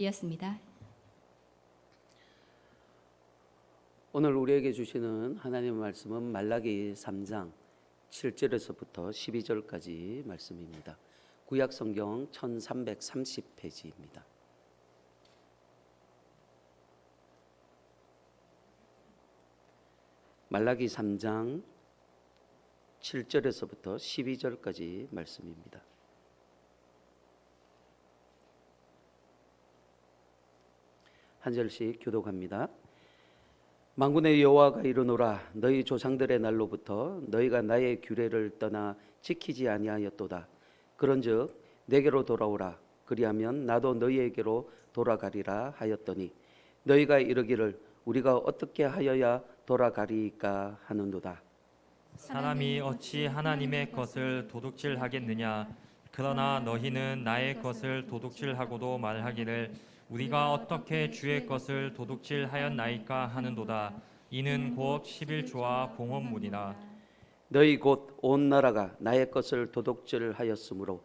이었습니다. 오늘 우리에게 주시는 하나님의 말씀은 말라기 3장 7절에서부터 12절까지 말씀입니다. 구약 성경 1330페이지입니다. 말라기 3장 7절에서부터 12절까지 말씀입니다. 한 절씩 교독합니다. 만군의 여호와가 이르노라. 너희 조상들의 날로부터 너희가 나의 규례를 떠나 지키지 아니하였도다. 그런즉 내게로 돌아오라. 그리하면 나도 너희에게로 돌아가리라 하였더니 너희가 이르기를 우리가 어떻게 하여야 돌아가리이까 하는도다. 사람이 어찌 하나님의 것을 도둑질하겠느냐. 그러나 너희는 나의 것을 도둑질하고도 말하기를 우리가 어떻게 주의 것을 도둑질하였나이까 하는도다. 이는 곧 11조와 봉헌물이라. 너희 곧 온 나라가 나의 것을 도둑질하였으므로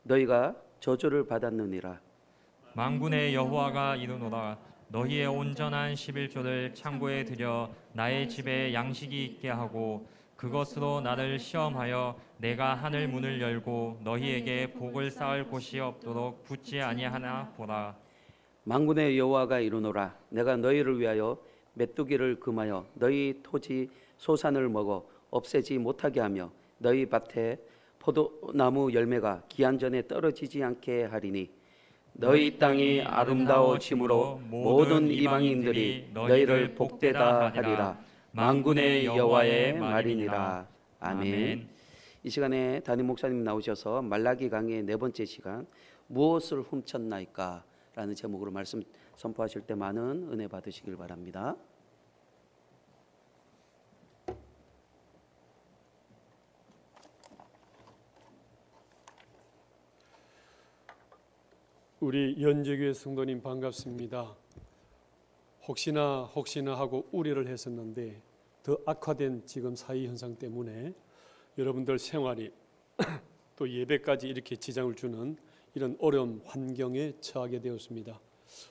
너희가 저주를 받았느니라. 만군의 여호와가 이르노라. 너희의 온전한 11조를 창고에 들여 나의 집에 양식이 있게 하고 그것으로 나를 시험하여 내가 하늘 문을 열고 너희에게 복을 쌓을 곳이 없도록 붙지 아니하나 보라. 만군의 여호와가 이르노라. 내가 너희를 위하여 메뚜기를 금하여 너희 토지 소산을 먹어 없애지 못하게 하며 너희 밭에 포도나무 열매가 기한 전에 떨어지지 않게 하리니 너희 땅이 아름다워짐으로 모든 이방인들이 너희를 복되다 하리라. 만군의 여호와의 말이니라. 아멘. 이 시간에 담임 목사님 나오셔서 말라기 강의 네 번째 시간 무엇을 훔쳤나이까 라는 제목으로 말씀 선포하실 때 많은 은혜 받으시길 바랍니다. 우리 연재교회 성도님 반갑습니다. 혹시나 하고 우려를 했었는데 더 악화된 지금 사회 현상 때문에 여러분들 생활이 또 예배까지 이렇게 지장을 주는 이런 어려운 환경에 처하게 되었습니다.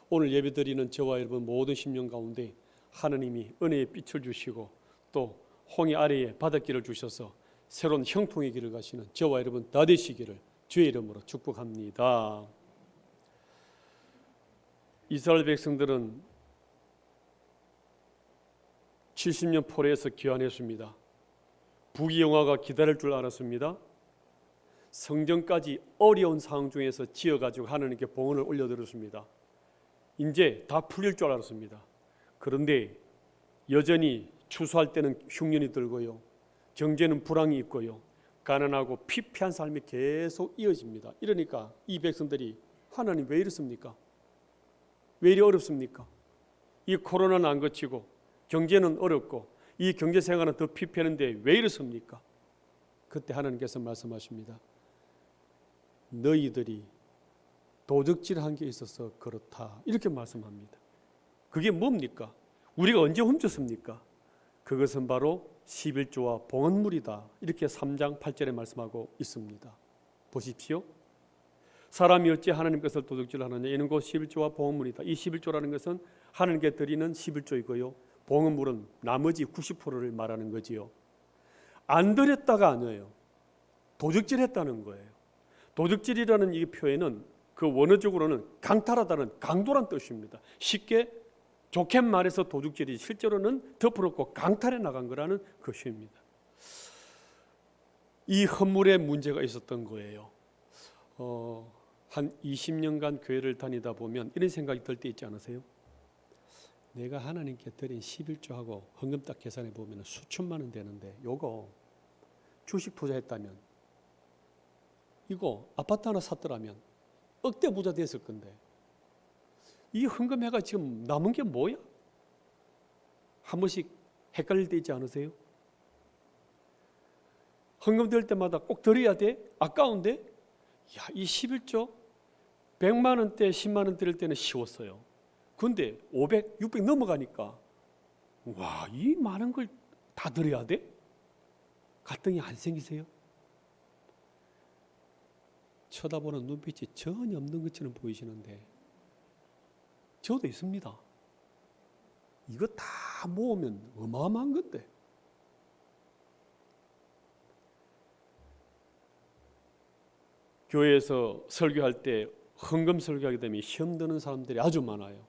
오늘 예배드리는 저와 여러분 모든 심령 가운데 하나님이 은혜의 빛을 주시고 또 홍해 아래에 바닷길을 주셔서 새로운 형통의 길을 가시는 저와 여러분 다 되시기를 주의 이름으로 축복합니다. 이스라엘 백성들은 70년 포로에서 귀환했습니다. 부귀영화가 기다릴 줄 알았습니다. 성전까지 어려운 상황 중에서 지어가지고 하나님께 봉헌을 올려드렸습니다. 이제 다 풀릴 줄 알았습니다. 그런데 여전히 추수할 때는 흉년이 들고요, 경제는 불황이 있고요, 가난하고 피폐한 삶이 계속 이어집니다. 이러니까 이 백성들이 하나님 왜 이렇습니까? 왜 이리 어렵습니까? 이 코로나는 안 거치고 경제는 어렵고 이 경제 생활은 더 피폐한데 왜 이렇습니까? 그때 하나님께서 말씀하십니다. 너희들이 도둑질한 게 있어서 그렇다. 이렇게 말씀합니다. 그게 뭡니까? 우리가 언제 훔쳤습니까? 그것은 바로 11조와 봉헌물이다. 이렇게 3장 8절에 말씀하고 있습니다. 보십시오. 사람이 어찌 하나님 것을 도둑질하느냐. 이는 곧 11조와 봉헌물이다. 이 11조라는 것은 하나님께 드리는 11조이고요, 봉헌물은 나머지 90%를 말하는 거지요. 안 드렸다가 아니에요. 도둑질했다는 거예요. 도둑질이라는 이 표현은 그 원어적으로는 강탈하다는 강도란 뜻입니다. 쉽게 좋게 말해서 도둑질이 실제로는 덮어놓고 강탈해 나간 거라는 것입니다. 이 헌물에 문제가 있었던 거예요. 한 20년간 교회를 다니다 보면 이런 생각이 들 때 있지 않으세요? 내가 하나님께 드린 11조하고 헌금 딱 계산해 보면 수천만 원 되는데 요거 주식 투자했다면, 이거 아파트 하나 샀더라면 억대 부자 됐을 건데 이 헌금해가 지금 남은 게 뭐야? 한 번씩 헷갈릴 때 있지 않으세요? 헌금 될 때마다 꼭 드려야 돼? 아까운데? 야, 이 11조 100만 원대 10만 원 드릴 때는 쉬웠어요. 근데 500, 600 넘어가니까 와, 이 많은 걸 다 드려야 돼? 갈등이 안 생기세요? 쳐다보는 눈빛이 전혀 없는 것처럼 보이시는데 저도 있습니다. 이거 다 모으면 어마어마한 건데. 교회에서 설교할 때 헌금 설교하게 되면 시험 드는 사람들이 아주 많아요.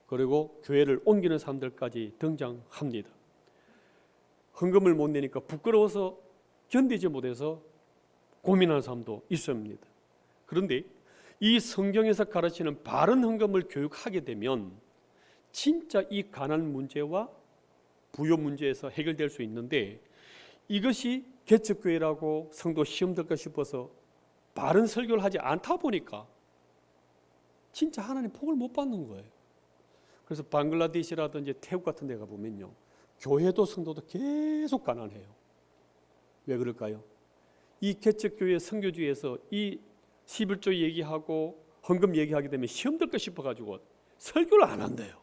그리고 교회를 옮기는 사람들까지 등장합니다. 헌금을 못 내니까 부끄러워서 견디지 못해서 고민하는 사람도 있습니다. 그런데 이 성경에서 가르치는 바른 헌금을 교육하게 되면 진짜 이 가난 문제와 부요 문제에서 해결될 수 있는데, 이것이 개척교회라고 성도 시험 들까 싶어서 바른 설교를 하지 않다 보니까 진짜 하나님 복을 못 받는 거예요. 그래서 방글라데시라든지 태국 같은 데 가보면요, 교회도 성도도 계속 가난해요. 왜 그럴까요? 이 개척교회 선교주에서 이 11조 얘기하고 헌금 얘기하게 되면 시험 들까 싶어가지고 설교를 안 한대요.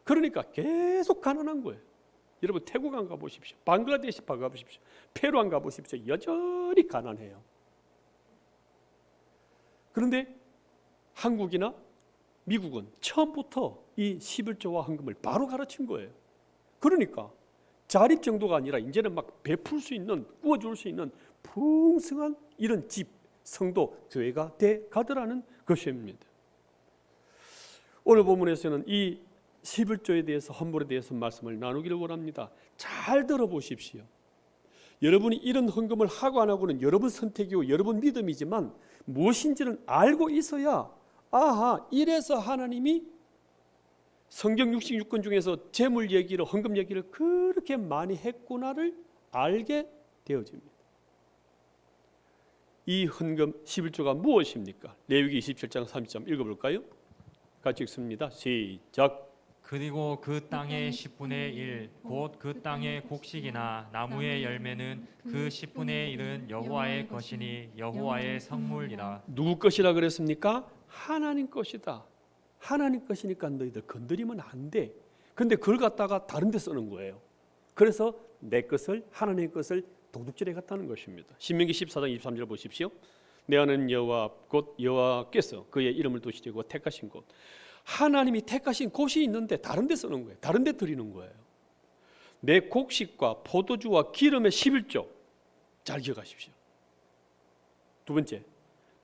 그러니까 계속 가난한 거예요. 여러분 태국 안 가보십시오. 방글라데시 가보십시오. 페루 안 가보십시오. 여전히 가난해요. 그런데 한국이나 미국은 처음부터 이 11조와 헌금을 바로 가르친 거예요. 그러니까 자립 정도가 아니라 이제는 막 베풀 수 있는, 구워줄 수 있는 풍성한 이런 집, 성도, 교회가 돼 가더라는 것입니다. 오늘 본문에서는 이 11조에 대해서, 헌물에 대해서 말씀을 나누기를 원합니다. 잘 들어보십시오. 여러분이 이런 헌금을 하고 안 하고는 여러분 선택이고 여러분 믿음이지만 무엇인지는 알고 있어야, 아하, 이래서 하나님이 성경 66권 중에서 재물 얘기를, 헌금 얘기를 그렇게 많이 했구나를 알게 되어집니다. 이 헌금 11조가 무엇입니까? 레위기 27장 30절 읽어볼까요? 같이 읽습니다. 시작. 그리고 그 땅의 10분의 1, 곧 그 땅의 곡식이나 나무의 열매는 그 10분의 1은 여호와의 것이니 여호와의 성물이라. 누구 것이라 그랬습니까? 하나님 것이다. 하나님 것이니까 너희들 건드리면 안 돼. 근데 그걸 갖다가 다른 데 쓰는 거예요. 그래서 내 것을, 하나님의 것을 도둑질해 갔다는 것입니다. 신명기 14장 23절 보십시오. 내 하나님 여호와 곧 여호와께서 그의 이름을 두시고 택하신 곳, 하나님이 택하신 곳이 있는데 다른 데 쓰는 거예요. 다른 데 드리는 거예요. 내 곡식과 포도주와 기름의 11조 잘 기억하십시오. 두 번째,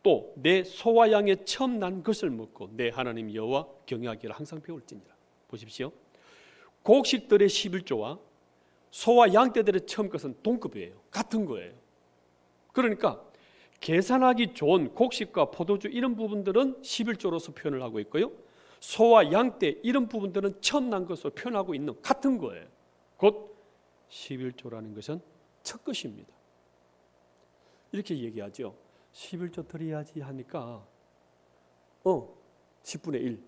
또 내 소와 양의 처음 난 것을 먹고 내 하나님 여호와 경외하기를 항상 배울지니라. 보십시오. 곡식들의 11조와 소와 양떼들의 처음 것은 동급이에요. 같은 거예요. 그러니까 계산하기 좋은 곡식과 포도주 이런 부분들은 11조로서 표현을 하고 있고요, 소와 양떼 이런 부분들은 처음 난 것으로 표현하고 있는 같은 거예요. 곧 11조라는 것은 첫 것입니다. 이렇게 얘기하죠. 11조 드려야지 하니까 10분의 1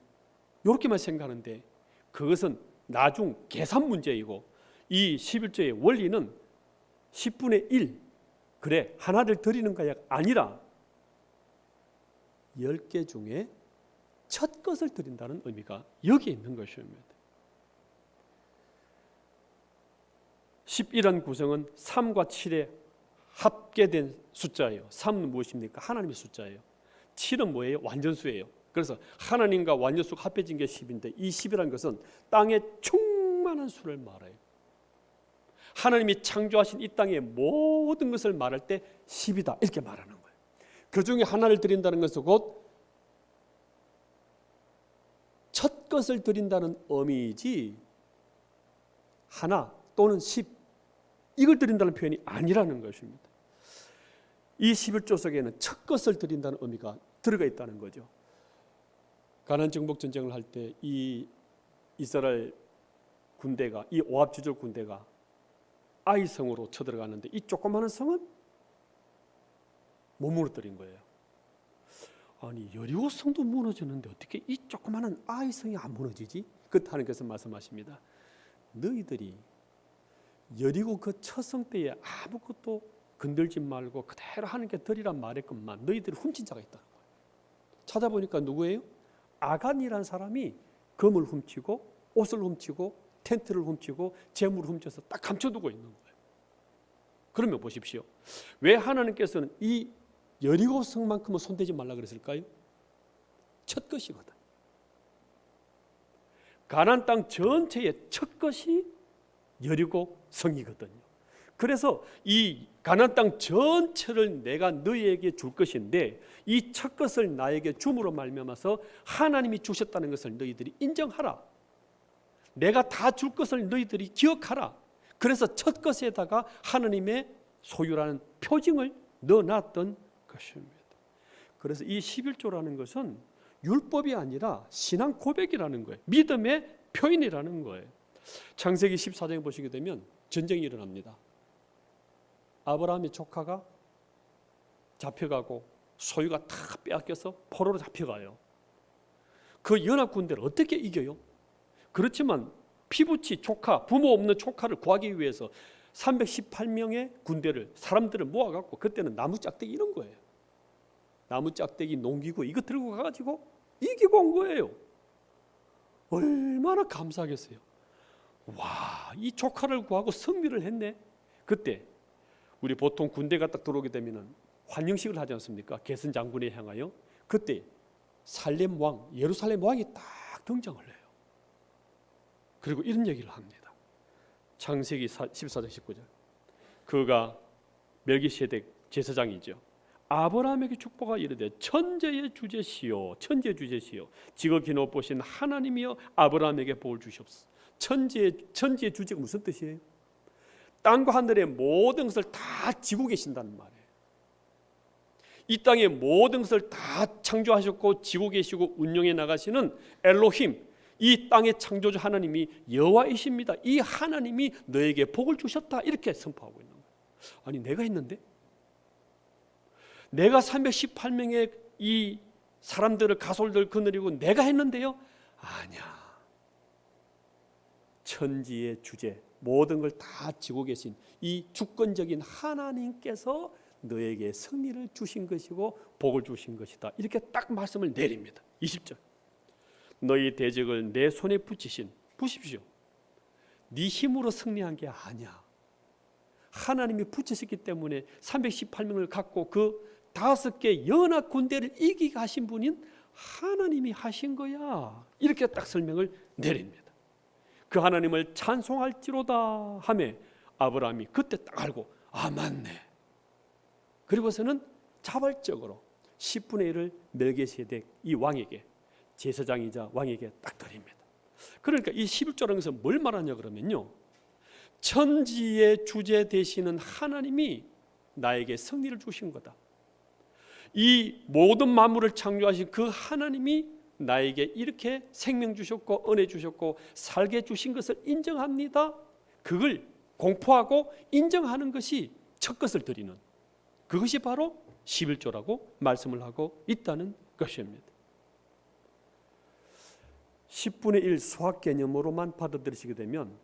이렇게만 생각하는데 그것은 나중 계산 문제이고, 이 11조의 원리는 10분의 1, 그래 하나를 드리는 거야 아니라 10개 중에 첫 것을 드린다는 의미가 여기에 있는 것입니다. 11한 구성은 3과 7의 합계된 숫자예요. 3은 무엇입니까? 하나님의 숫자예요. 7은 뭐예요? 완전수예요. 그래서 하나님과 완전수가 합해진 게 10인데 이 10이라는 것은 땅의 충만한 수를 말해요. 하나님이 창조하신 이 땅의 모든 것을 말할 때 10이다 이렇게 말하는 거예요. 그 중에 하나를 드린다는 것은 곧 첫 것을 드린다는 의미이지 하나 또는 10 이걸 드린다는 표현이 아니라는 것입니다. 이 11조 속에는 첫 것을 드린다는 의미가 들어가 있다는 거죠. 가나안 정복 전쟁을 할 때 이 이스라엘 군대가, 이 오합지졸 군대가 아이 성으로 쳐들어갔는데 이 조그마한 성은 못 무너뜨린 거예요. 아니 여리고 성도 무너지는데 어떻게 이 조그마한 아이 성이 안 무너지지? 그때 하나님께서 말씀하십니다. 너희들이 여리고 그 첫 성 때에 아무것도 건들지 말고 그대로 하나님께 드리란 말했건만 너희들이 훔친 자가 있다는 거예요. 찾아보니까 누구예요? 아간이라는 사람이 금을 훔치고 옷을 훔치고 텐트를 훔치고 재물을 훔쳐서 딱 감춰두고 있는 거예요. 그러면 보십시오. 왜 하나님께서는 이 여리고 성만큼은 손대지 말라 그랬을까요? 첫 것이거든. 가나안 땅 전체의 첫 것이 여리고 성이거든요. 그래서 이 가나안 땅 전체를 내가 너희에게 줄 것인데 이 첫 것을 나에게 줌으로 말미암아서 하나님이 주셨다는 것을 너희들이 인정하라. 내가 다 줄 것을 너희들이 기억하라. 그래서 첫 것에다가 하나님의 소유라는 표징을 넣어놨던 것입니다. 그래서 이 11조라는 것은 율법이 아니라 신앙 고백이라는 거예요. 믿음의 표현이라는 거예요. 창세기 14장에 보시게 되면 전쟁이 일어납니다. 아브라함의 조카가 잡혀가고 소유가 다 빼앗겨서 포로로 잡혀가요. 그 연합 군대를 어떻게 이겨요? 그렇지만 피부치 조카, 부모 없는 조카를 구하기 위해서 318명의 군대를 사람들을 모아갖고 그때는 나무 짝대기 이런 거예요. 나무 짝대기 농기구 이거 들고 가가지고 이기고 온 거예요. 얼마나 감사하겠어요. 와, 이 조카를 구하고 승리를 했네. 그때 우리 보통 군대가 딱 들어오게 되면은 환영식을 하지 않습니까? 개선 장군에 향하여. 그때 살렘 왕, 예루살렘 왕이 딱 등장을 해요. 그리고 이런 얘기를 합니다. 창세기 14장 19절. 그가 멜기세덱 제사장이죠. 아브라함에게 축복하 이르되 천재의 주제시요 천재의 주제시요 지극히 높으신 하나님이여 아브라함에게 복을 주시옵소서. 천지의 주제가 무슨 뜻이에요? 땅과 하늘의 모든 것을 다 지고 계신다는 말이에요. 이 땅의 모든 것을 다 창조하셨고 지고 계시고 운영해 나가시는 엘로힘, 이 땅의 창조주 하나님이 여호와이십니다. 이 하나님이 너에게 복을 주셨다 이렇게 선포하고 있는 거예요. 아니 내가 했는데? 내가 318명의 이 사람들을 가솔들 거느리고 내가 했는데요? 아니야. 천지의 주제 모든 걸 다 지고 계신 이 주권적인 하나님께서 너에게 승리를 주신 것이고 복을 주신 것이다. 이렇게 딱 말씀을 내립니다. 20절. 너희 대적을 내 손에 붙이십시오. 네 힘으로 승리한 게 아니야. 하나님이 붙이셨기 때문에 318명을 갖고 그 5개 연합 군대를 이기게 하신 분인 하나님이 하신 거야. 이렇게 딱 설명을 내립니다. 그 하나님을 찬송할지로다 하매 아브라함이 그때 딱 알고 아 맞네. 그리고서는 자발적으로 10분의 1을 멜기세덱 이 왕에게 제사장이자 왕에게 딱 드립니다. 그러니까 이 11조라는 것은 뭘 말하냐 그러면요. 천지의 주제 되시는 하나님이 나에게 승리를 주신 거다. 이 모든 만물을 창조하신 그 하나님이 나에게 이렇게 생명 주셨고 은혜 주셨고 살게 주신 것을 인정합니다. 그걸 공포하고 인정하는 것이 첫 것을 드리는 그것이 바로 11조라고 말씀을 하고 있다는 것입니다. 10분의 1 수학 개념으로만 받아들이시게 되면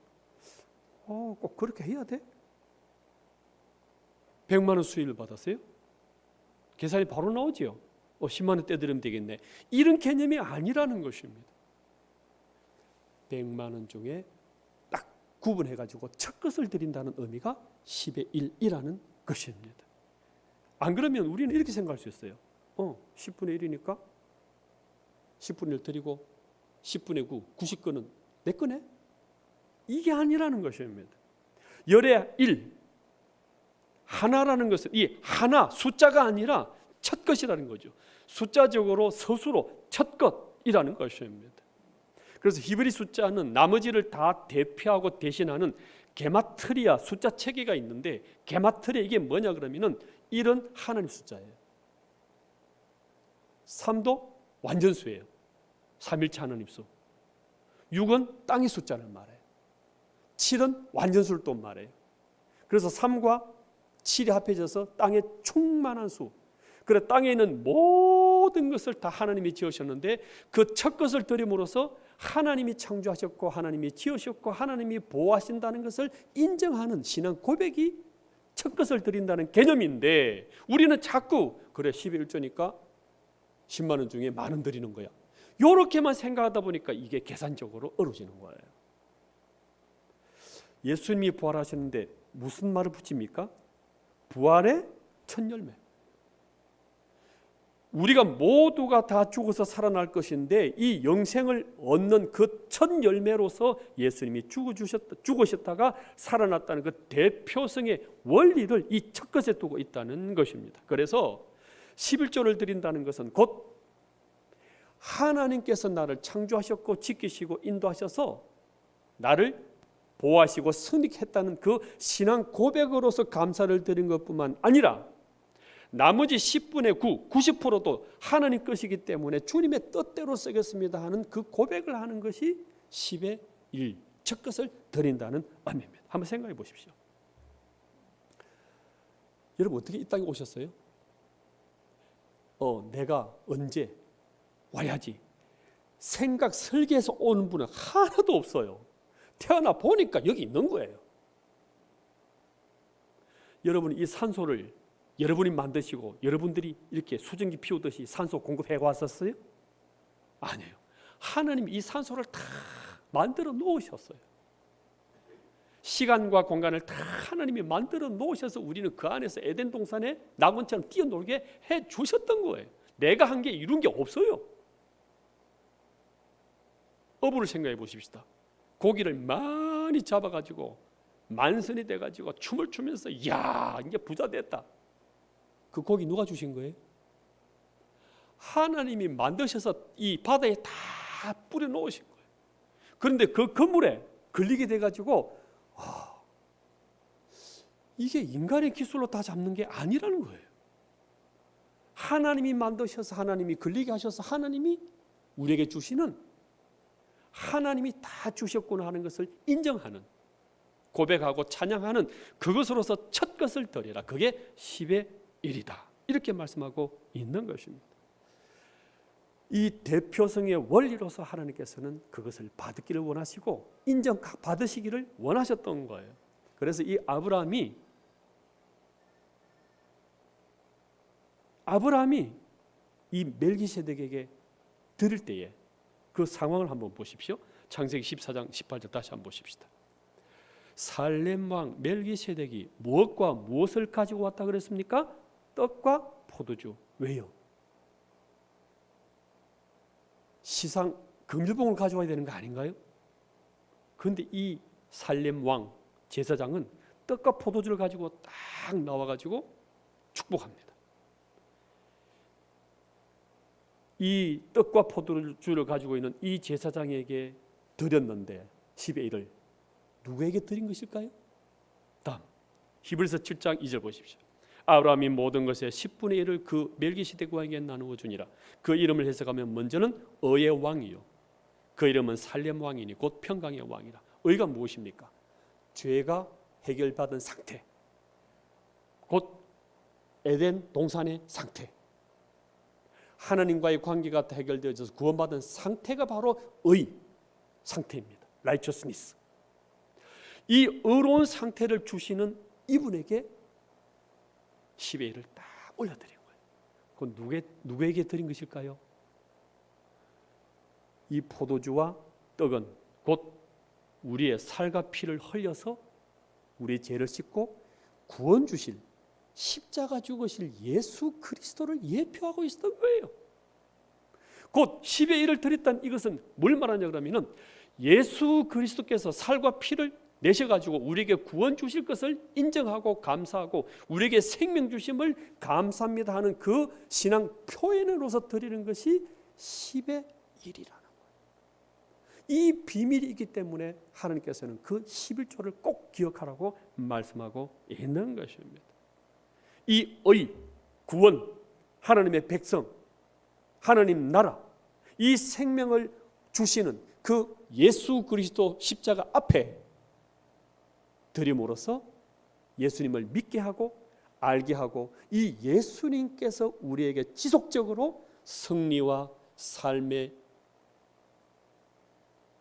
꼭 그렇게 해야 돼? 100만 원 수익을 받았어요? 계산이 바로 나오지요. 10만 원 떼드리면 되겠네. 이런 개념이 아니라는 것입니다. 100만 원 중에 딱 구분해가지고 첫 것을 드린다는 의미가 10의 1이라는 것입니다. 안 그러면 우리는 이렇게 생각할 수 있어요. 10분의 1이니까 10분의 1 드리고 10분의 9, 90건은 내 거네? 이게 아니라는 것입니다. 열의 1, 하나라는 것은 이 하나, 숫자가 아니라 첫 것이라는 거죠. 숫자적으로 스스로 첫 것이라는 것입니다. 그래서 히브리 숫자는 나머지를 다 대표하고 대신하는 게마트리아 숫자 체계가 있는데 게마트리아 이게 뭐냐 그러면은 1은 하나님 숫자예요. 3도 완전수예요. 3일체 하나님 수. 6은 땅의 숫자를 말해요. 7은 완전수를 또 말해요. 그래서 3과 7이 합해져서 땅의 충만한 수. 그래 땅에 있는 모든 것을 다 하나님이 지으셨는데 그 첫 것을 드림으로써 하나님이 창조하셨고 하나님이 지으셨고 하나님이 보호하신다는 것을 인정하는 신앙 고백이 첫 것을 드린다는 개념인데 우리는 자꾸 그래 11조니까 10만 원 중에 만 원 드리는 거야. 이렇게만 생각하다 보니까 이게 계산적으로 어려워지는 거예요. 예수님이 부활하셨는데 무슨 말을 붙입니까? 부활의 첫 열매. 우리가 모두가 다 죽어서 살아날 것인데 이 영생을 얻는 그 첫 열매로서 예수님이 죽으셨다가 살아났다는 그 대표성의 원리를 이 첫 것에 두고 있다는 것입니다. 그래서 11조를 드린다는 것은 곧 하나님께서 나를 창조하셨고 지키시고 인도하셔서 나를 보호하시고 선익했다는 그 신앙 고백으로서 감사를 드린 것뿐만 아니라 나머지 10분의 9, 90%도 하나님 것이기 때문에 주님의 뜻대로 쓰겠습니다 하는 그 고백을 하는 것이 10의 1, 첫 것을 드린다는 의미입니다. 한번 생각해 보십시오. 여러분 어떻게 이 땅에 오셨어요? 내가 언제 와야지 생각 설계해서 오는 분은 하나도 없어요. 태어나 보니까 여기 있는 거예요. 여러분 이 산소를 여러분이 만드시고 여러분들이 이렇게 수증기 피우듯이 산소 공급해 왔었어요? 아니에요. 하나님이 이 산소를 다 만들어 놓으셨어요. 시간과 공간을 다 하나님이 만들어 놓으셔서 우리는 그 안에서 에덴 동산에 낙원처럼 뛰어놀게 해 주셨던 거예요. 내가 한 게 이룬 게 없어요. 어부를 생각해 보십시다. 고기를 많이 잡아가지고 만선이 돼가지고 춤을 추면서 이야 이제 부자 됐다. 그 고기 누가 주신 거예요? 하나님이 만드셔서 이 바다에 다 뿌려 놓으신 거예요. 그런데 그 그물에 걸리게 돼가지고 이게 인간의 기술로 다 잡는 게 아니라는 거예요. 하나님이 만드셔서 하나님이 걸리게 하셔서 하나님이 우리에게 주시는 하나님이 다 주셨구나 하는 것을 인정하는 고백하고 찬양하는 그것으로서 첫 것을 드리라. 그게 10의 1이다. 이렇게 말씀하고 있는 것입니다. 이 대표성의 원리로서 하나님께서는 그것을 받기를 원하시고 인정받으시기를 원하셨던 거예요. 그래서 이 아브라함이 이 멜기세덱에게 드릴 때에 그 상황을 한번 보십시오. 창세기 14장 18절 다시 한번 보십시다. 살렘 왕 멜기세덱이 무엇과 무엇을 가지고 왔다 그랬습니까? 떡과 포도주. 왜요? 시상 금일봉을 가져와야 되는 거 아닌가요? 그런데 이 살렘 왕 제사장은 떡과 포도주를 가지고 딱 나와가지고 축복합니다. 이 떡과 포도주를 가지고 있는 이 제사장에게 드렸는데 10의 1을 누구에게 드린 것일까요? 다음 히브리서 7장 2절 보십시오. 아브라함이 모든 것의 10분의 1을 그 멜기세덱 왕에게 나누어 주니라. 그 이름을 해석하면 먼저는 의의 왕이요 그 이름은 살렘 왕이니 곧 평강의 왕이라. 의가 무엇입니까? 죄가 해결받은 상태, 곧 에덴 동산의 상태, 하나님과의 관계가 해결되어져서 구원받은 상태가 바로 의 상태입니다. righteousness. 이 의로운 상태를 주시는 이분에게 10의 1을 딱 올려드린 거예요. 그건 누구에게 드린 것일까요? 이 포도주와 떡은 곧 우리의 살과 피를 흘려서 우리의 죄를 씻고 구원 주실 십자가 죽으실 예수 그리스도를 예표하고 있었던 거예요. 곧 10의 1을 드렸다는 이것은 뭘 말하냐 그러면은 예수 그리스도께서 살과 피를 내셔가지고 우리에게 구원 주실 것을 인정하고 감사하고 우리에게 생명 주심을 감사합니다 하는 그 신앙 표현으로서 드리는 것이 10의 1이라는 거예요. 이 비밀이 있기 때문에 하나님께서는 그 11조를 꼭 기억하라고 말씀하고 있는 것입니다. 이 의, 구원, 하나님의 백성, 하나님 나라, 이 생명을 주시는 그 예수 그리스도 십자가 앞에 드림으로써 예수님을 믿게 하고 알게 하고 이 예수님께서 우리에게 지속적으로 승리와 삶의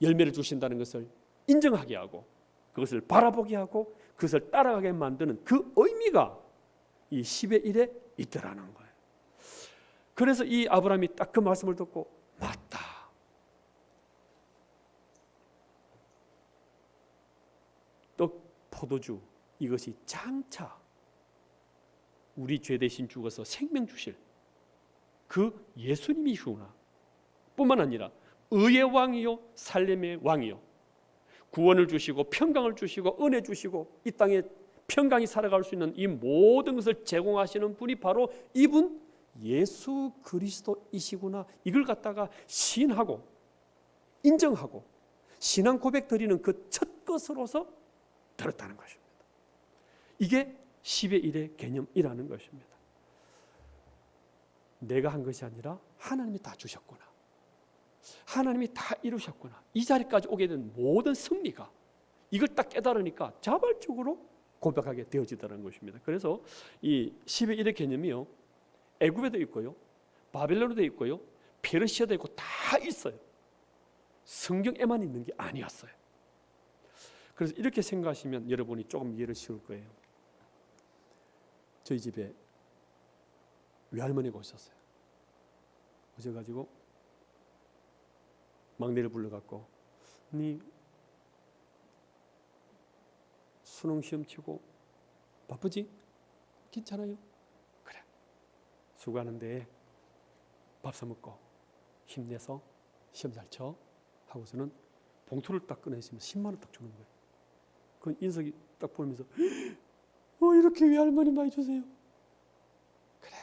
열매를 주신다는 것을 인정하게 하고 그것을 바라보게 하고 그것을 따라가게 만드는 그 의미가 이 10의 1에 있더라는 거예요. 그래서 이 아브라함이 딱 그 말씀을 듣고 맞다. 떡, 포도주 이것이 장차 우리 죄 대신 죽어서 생명 주실 그 예수님이시구나. 뿐만 아니라 의의 왕이요 살렘의 왕이요 구원을 주시고 평강을 주시고 은혜 주시고 이 땅에 평강히 살아갈 수 있는 이 모든 것을 제공하시는 분이 바로 이분 예수 그리스도이시구나. 이걸 갖다가 시인하고 인정하고 신앙 고백 드리는 그 첫 것으로서 들었다는 것입니다. 이게 10의 1의 개념이라는 것입니다. 내가 한 것이 아니라 하나님이 다 주셨구나. 하나님이 다 이루셨구나. 이 자리까지 오게 된 모든 승리가 이걸 딱 깨달으니까 자발적으로 고백하게 되어지더라는 것입니다. 그래서 이 10의 1의 개념이요, 애굽에도 있고요, 바벨론에도 있고요, 페르시아도 있고 다 있어요. 성경에만 있는 게 아니었어요. 그래서 이렇게 생각하시면 여러분이 조금 이해를 쉬울 거예요. 저희 집에 외할머니가 오셨어요. 오셔가지고 막내를 불러갖고, 니 수능 시험 치고 바쁘지? 괜찮아요? 그래, 수고하는데 밥 사 먹고 힘내서 시험 잘 쳐 하고서는 봉투를 딱 꺼내시면 10만 원 딱 주는 거예요. 그 인석이 딱 보면서 이렇게 외할머니 많이 주세요. 그래,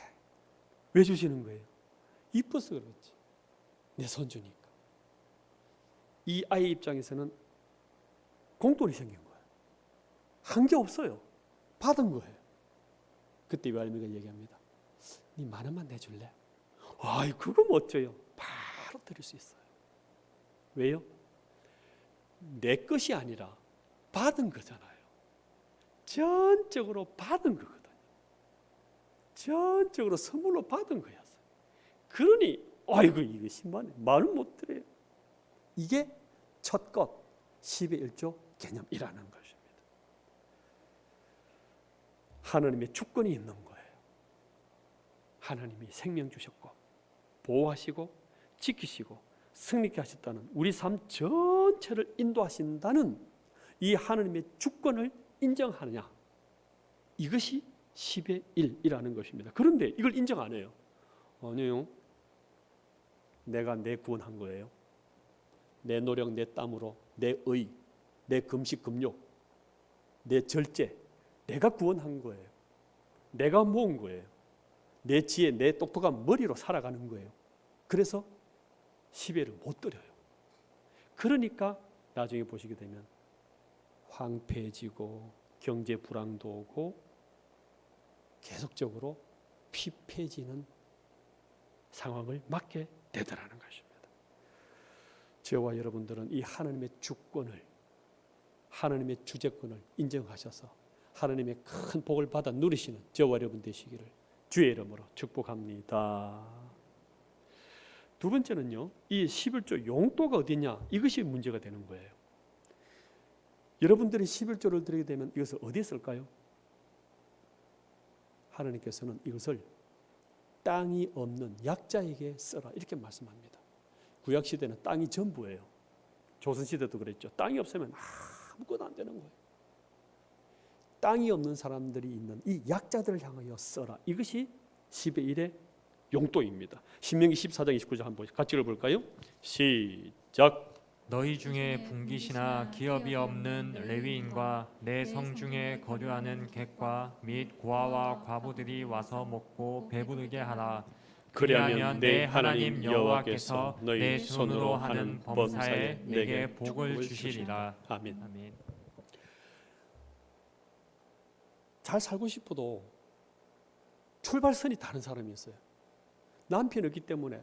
왜 주시는 거예요? 이뻐서 그렇지. 내 손주니까. 이 아이 입장에서는 공돈이 생긴 거예요. 한 게 없어요. 받은 거예요. 그때 외할머니가 얘기합니다. 니 만 원만 내줄래? 아이, 그거 멋져요. 바로 드릴 수 있어요. 왜요? 내 것이 아니라 받은 거잖아요. 전적으로 받은 거거든요. 전적으로 선물로 받은 거였어요. 그러니 아이고, 이거 10만 원 말은 못 드려요. 이게 첫 것 10의 1조 개념이라는 것입니다. 하나님의 주권이 있는 거예요. 하나님이 생명 주셨고 보호하시고 지키시고 승리케 하셨다는, 우리 삶 전체를 인도하신다는 이 하나님의 주권을 인정하느냐, 이것이 10의 1이라는 것입니다. 그런데 이걸 인정 안 해요. 아니요, 내가 내 구원한 거예요. 내 노력, 내 땀으로, 내 의, 내 금식, 금욕, 내 절제, 내가 구원한 거예요. 내가 모은 거예요. 내 지혜, 내 똑똑한 머리로 살아가는 거예요. 그래서 10회를 못 드려요. 그러니까 나중에 보시게 되면 황폐해지고 경제 불황도 오고 계속적으로 피폐해지는 상황을 맞게 되더라는 것입니다. 저와 여러분들은 이 하나님의 주권을, 하나님의 주재권을 인정하셔서 하나님의 큰 복을 받아 누리시는 저와 여러분 되시기를 주의 이름으로 축복합니다. 두 번째는요, 이 11조 용도가 어디냐, 이것이 문제가 되는 거예요. 여러분들이 11조를 드리게 되면 이것을 어디에 쓸까요? 하나님께서는 이것을 땅이 없는 약자에게 써라, 이렇게 말씀합니다. 구약시대는 땅이 전부예요. 조선시대도 그랬죠. 땅이 없으면 아무것도 안 되는 거예요. 땅이 없는 사람들이 있는 이 약자들을 향하여 써라, 이것이 10의 1의 용도입니다. 신명기 14장 29절 한번 같이 읽어볼까요? 시작. 너희 중에 분깃이나 기업이 없는 레위인과 내 성 중에 거류하는 객과 및 고아와 과부들이 와서 먹고 배부르게 하라. 그리하면 내 하나님 여호와께서 내 손으로 하는 범사에 내게 복을 주시리라. 아멘. 아멘. 잘 살고 싶어도 출발선이 다른 사람이 있어요. 남편이 없기 때문에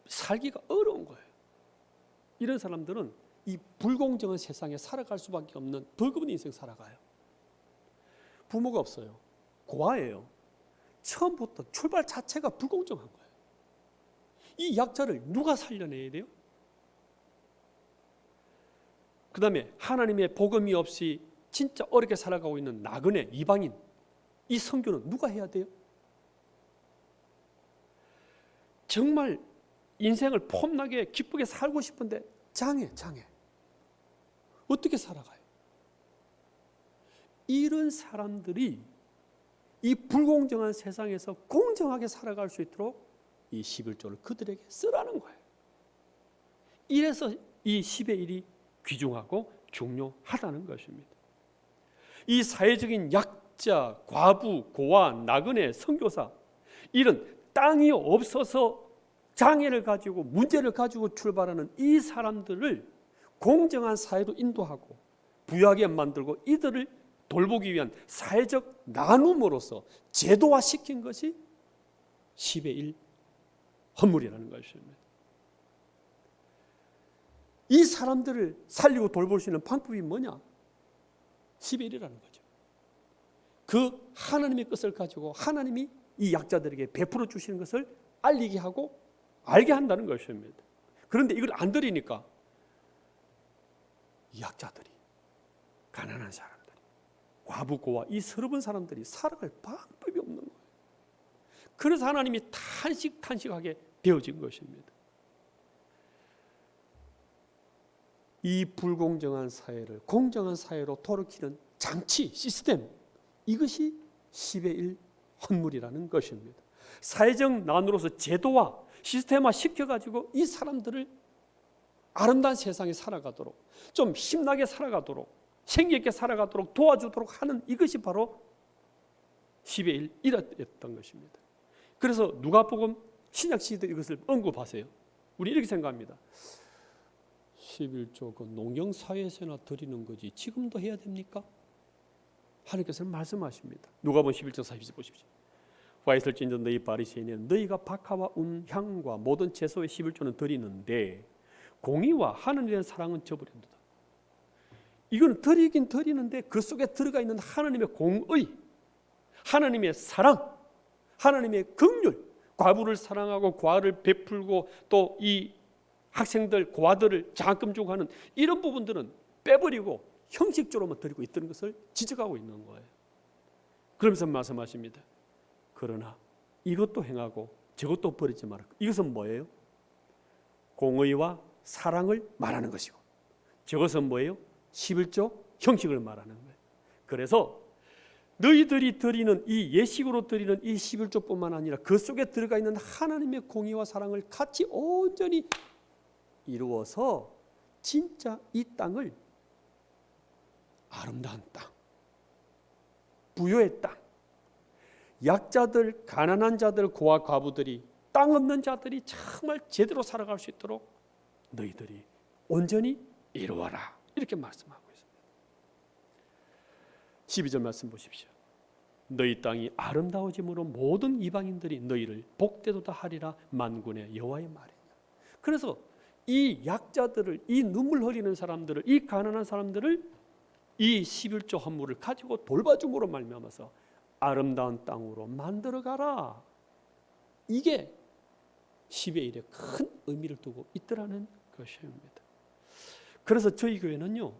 살기가 어려운 거예요. 이런 사람들은 이 불공정한 세상에 살아갈 수밖에 없는 버거운 인생 살아가요. 부모가 없어요. 고아예요. 처음부터 출발 자체가 불공정한 거예요. 이 약자를 누가 살려내야 돼요? 그 다음에 하나님의 복음이 없이 진짜 어렵게 살아가고 있는 나그네, 이방인, 이 선교는 누가 해야 돼요? 정말 인생을 폼나게 기쁘게 살고 싶은데 장애. 어떻게 살아가요? 이런 사람들이 이 불공정한 세상에서 공정하게 살아갈 수 있도록 이 11조를 그들에게 쓰라는 거예요. 이래서 이 10의 1이 귀중하고 중요하다는 것입니다. 이 사회적인 약자, 과부, 고아, 나그네, 선교사 이런 땅이 없어서 장애를 가지고 문제를 가지고 출발하는 이 사람들을 공정한 사회로 인도하고 부유하게 만들고 이들을 돌보기 위한 사회적 나눔으로서 제도화시킨 것이 10의 1 헌물이라는 것입니다. 이 사람들을 살리고 돌볼 수 있는 방법이 뭐냐? 10의 1이라는 거죠. 그 하나님의 뜻을 가지고 하나님이 이 약자들에게 베풀어 주시는 것을 알리게 하고 알게 한다는 것입니다. 그런데 이걸 안 드리니까 이 약자들이, 가난한 사람들이, 과부, 고아, 이 서러운 사람들이 살아갈 방법이 없는 거예요. 그래서 하나님이 탄식하게 되어진 것입니다. 이 불공정한 사회를 공정한 사회로 돌이키는 장치, 시스템, 이것이 10의 1 헌물이라는 것입니다. 사회적 난으로서 제도화, 시스템화 시켜가지고 이 사람들을 아름다운 세상에 살아가도록, 좀 힘나게 살아가도록, 생기 있게 살아가도록 도와주도록 하는 이것이 바로 10의 1이었던 것입니다. 그래서 누가복음 신약시대 이것을 언급하세요. 우리 이렇게 생각합니다. 11조 그 농경사회에서나 드리는 거지 지금도 해야 됩니까? 하나님께서는 말씀하십니다. 누가복음 11장 40절 보십시오. 와 있을진저 너희 바리새인은 너희가 박하와 운, 향과 모든 채소의 11조는 드리는데 공의와 하나님에 대한 사랑은 저버린다. 이건 드리긴 드리는데 그 속에 들어가 있는 하나님의 공의, 하나님의 사랑, 하나님의 긍휼, 과부를 사랑하고 과를 베풀고 또 이 학생들, 고아들을 장학금 주고 하는 이런 부분들은 빼버리고 형식적으로만 드리고 있다는 것을 지적하고 있는 거예요. 그러면서 말씀하십니다. 그러나 이것도 행하고 저것도 버리지 마라. 이것은 뭐예요? 공의와 사랑을 말하는 것이고 저것은 뭐예요? 11조 형식을 말하는 거예요. 그래서 너희들이 드리는 이 예식으로 드리는 이 11조뿐만 아니라 그 속에 들어가 있는 하나님의 공의와 사랑을 같이 온전히 이루어서 진짜 이 땅을 아름다운 땅, 부유의 땅, 약자들, 가난한 자들, 고아 과부들이, 땅 없는 자들이 정말 제대로 살아갈 수 있도록 너희들이 온전히 이루어라, 이렇게 말씀하고 있습니다. 12절 말씀 보십시오. 너희 땅이 아름다워짐으로 모든 이방인들이 너희를 복되도다 하리라 만군의 여호와의 말이냐. 그래서 이 약자들을, 이 눈물 흘리는 사람들을, 이 가난한 사람들을 이 11조 헌물을 가지고 돌봐줌으로 말미암아서 아름다운 땅으로 만들어가라. 이게 10의 1에 큰 의미를 두고 있더라는 것입니다. 그래서 저희 교회는요,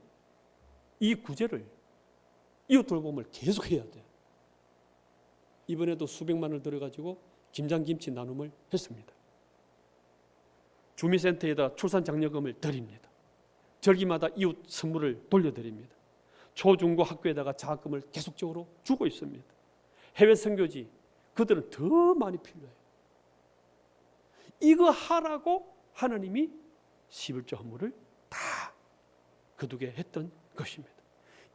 이 구제를, 이웃 돌봄을 계속해야 돼요. 이번에도 수백만 원을 들여가지고 김장김치 나눔을 했습니다. 주민센터에다 출산장려금을 드립니다. 절기마다 이웃 선물을 돌려드립니다. 초중고 학교에다가 장학금을 계속적으로 주고 있습니다. 해외 선교지, 그들은 더 많이 필요해요. 이거 하라고 하나님이 11조 헌물을 다 거두게 했던 것입니다.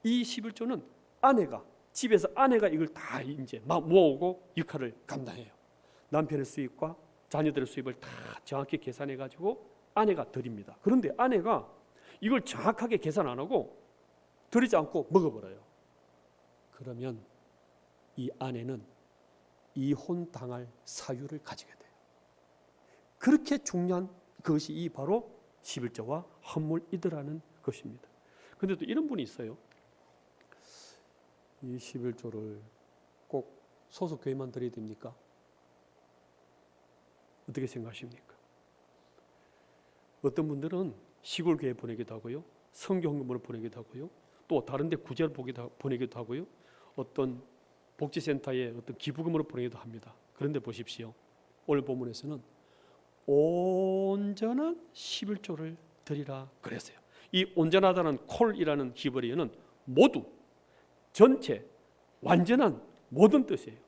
이 11조는 아내가, 집에서 아내가 이걸 다 이제 모으고 역할을 감당해요. 남편의 수입과 자녀들의 수입을 다 정확히 계산해 가지고 아내가 드립니다. 그런데 아내가 이걸 정확하게 계산 안 하고 드리지 않고 먹어버려요. 그러면 이 아내는 이혼당할 사유를 가지게 돼요. 그렇게 중요한 것이 이 바로 11조와 헌물이더라는 것입니다. 그런데 또 이런 분이 있어요. 이 11조를 꼭 소속교회만 드려야 됩니까? 어떻게 생각하십니까? 어떤 분들은 시골 교회 보내기도 하고요, 선교 헌금을 보내기도 하고요, 또 다른 데 구제를 보내기도 하고요, 어떤 복지센터에 어떤 기부금으로 보내기도 합니다. 그런데 보십시오. 오늘 본문에서는 온전한 11조를 드리라 그랬어요. 이 온전하다는 콜이라는 히브리어는 모두, 전체, 완전한 모든 뜻이에요.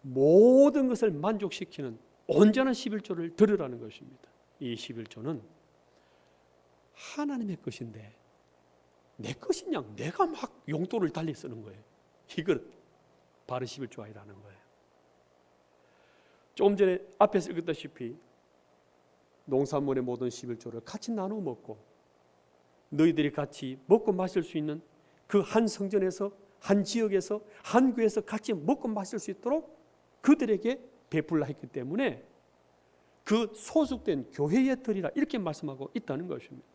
모든 것을 만족시키는 온전한 11조를 드리라는 것입니다. 이 11조는 하나님의 것인데 내 것이냐, 내가 막 용도를 달리 쓰는 거예요. 이걸 바로 11조 아니라는 거예요. 조금 전에 앞에서 읽었다시피 농산물의 모든 11조를 같이 나누어 먹고 너희들이 같이 먹고 마실 수 있는 그 한 성전에서, 한 지역에서, 한 교회에서 같이 먹고 마실 수 있도록 그들에게 베풀라 했기 때문에 그 소속된 교회에 드리라 이렇게 말씀하고 있다는 것입니다.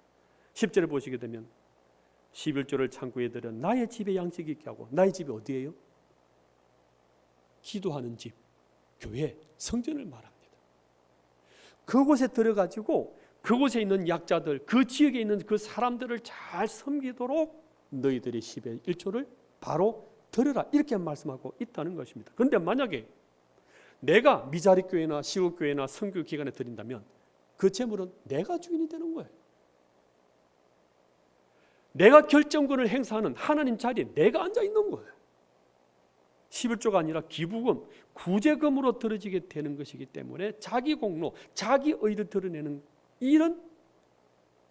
10절을 보시게 되면 11조를 창고에 들여 나의 집에 양식이 있게 하고, 나의 집이 어디예요? 기도하는 집, 교회, 성전을 말합니다. 그곳에 들어가지고 그곳에 있는 약자들, 그 지역에 있는 그 사람들을 잘 섬기도록 너희들이 10의 1조를 바로 드려라 이렇게 말씀하고 있다는 것입니다. 그런데 만약에 내가 미자리 교회나 시국 교회나 선교 기관에 드린다면 그 재물은 내가 주인이 되는 거예요. 내가 결정권을 행사하는 하나님 자리에 내가 앉아 있는 거예요. 11조가 아니라 기부금, 구제금으로 들어지게 되는 것이기 때문에 자기 공로, 자기 의를 드러내는 이런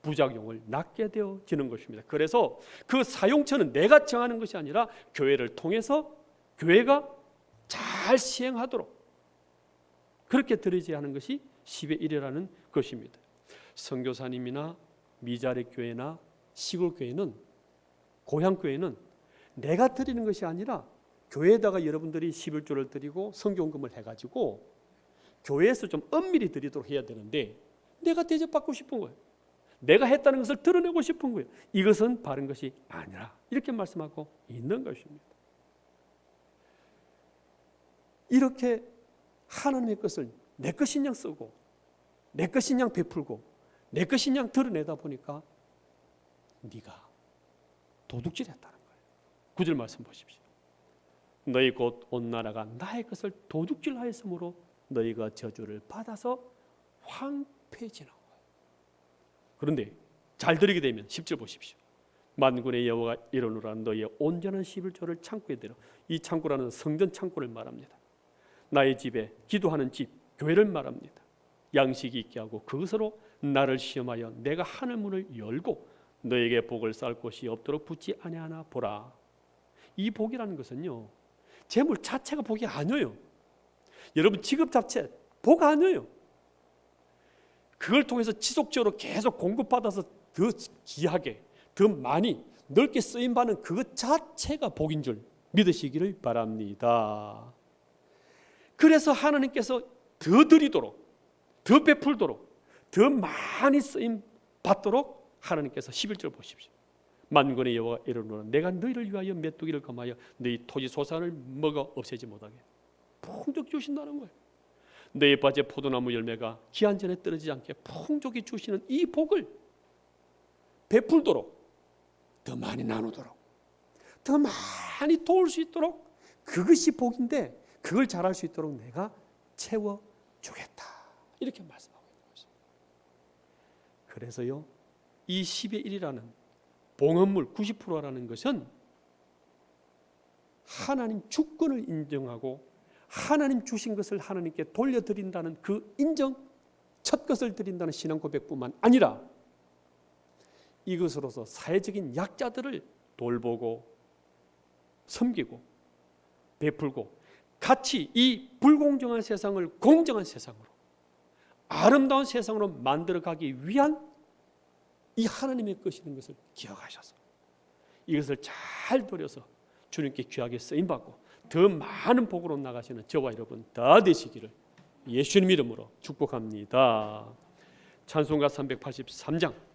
부작용을 낳게 되어지는 것입니다. 그래서 그 사용처는 내가 정하는 것이 아니라 교회를 통해서 교회가 잘 시행하도록 그렇게 드리지 하는 것이 10의 1이라는 것입니다. 선교사님이나 미자리 교회나 시골 교회는, 고향 교회는 내가 드리는 것이 아니라 교회에다가 여러분들이 11조를 드리고 성경금을 해가지고 교회에서 좀 엄밀히 드리도록 해야 되는데 내가 대접받고 싶은 거예요. 내가 했다는 것을 드러내고 싶은 거예요. 이것은 바른 것이 아니라 이렇게 말씀하고 있는 것입니다. 이렇게 하나님의 것을 내 것인 양 쓰고 내 것인 양 베풀고 내 것인 양 드러내다 보니까 네가 도둑질했다는 거예요. 9절 말씀 보십시오. 너희 곧 온 나라가 나의 것을 도둑질하였으므로 너희가 저주를 받아서 황폐해지는 거예요. 그런데 잘 들으게 되면 10절 보십시오. 만군의 여호와가 이르노라 너희의 온전한 11조를 창고에 들여. 이 창고라는 성전 창고를 말합니다. 나의 집에 기도하는 집, 교회를 말합니다. 양식이 있게 하고 그것으로 나를 시험하여 내가 하늘 문을 열고 너에게 복을 쌓을 곳이 없도록 붙지 아니하나 보라. 이 복이라는 것은요, 재물 자체가 복이 아니에요. 여러분 직업 자체 복 아니에요. 그걸 통해서 지속적으로 계속 공급받아서 더 귀하게, 더 많이, 넓게 쓰임받는 그것 자체가 복인 줄 믿으시기를 바랍니다. 그래서 하나님께서 더 드리도록, 더 베풀도록, 더 많이 쓰임받도록 하나님께서 11절 보십시오. 만군의 여호와가 이르노라 내가 너희를 위하여 메뚜기를 검하여 너희 토지 소산을 먹어 없애지 못하게 풍족히 주신다는 거예요. 너희 밭에 포도나무 열매가 기한 전에 떨어지지 않게 풍족히 주시는 이 복을 베풀도록, 더 많이 나누도록, 더 많이 도울 수 있도록, 그것이 복인데 그걸 잘할 수 있도록 내가 채워주겠다 이렇게 말씀하고 있는 것입니다. 그래서요, 이 10의 1이라는 봉헌물 90%라는 것은 하나님 주권을 인정하고 하나님 주신 것을 하나님께 돌려드린다는 그 인정, 첫 것을 드린다는 신앙 고백뿐만 아니라 이것으로서 사회적인 약자들을 돌보고 섬기고 베풀고 같이 이 불공정한 세상을 공정한 세상으로, 아름다운 세상으로 만들어가기 위한 이 하나님의 것이는 것을 기억하셔서 이것을 잘 들여서 주님께 귀하게 쓰임받고 더 많은 복으로 나가시는 저와 여러분 다 되시기를 예수님 이름으로 축복합니다. 찬송가 383장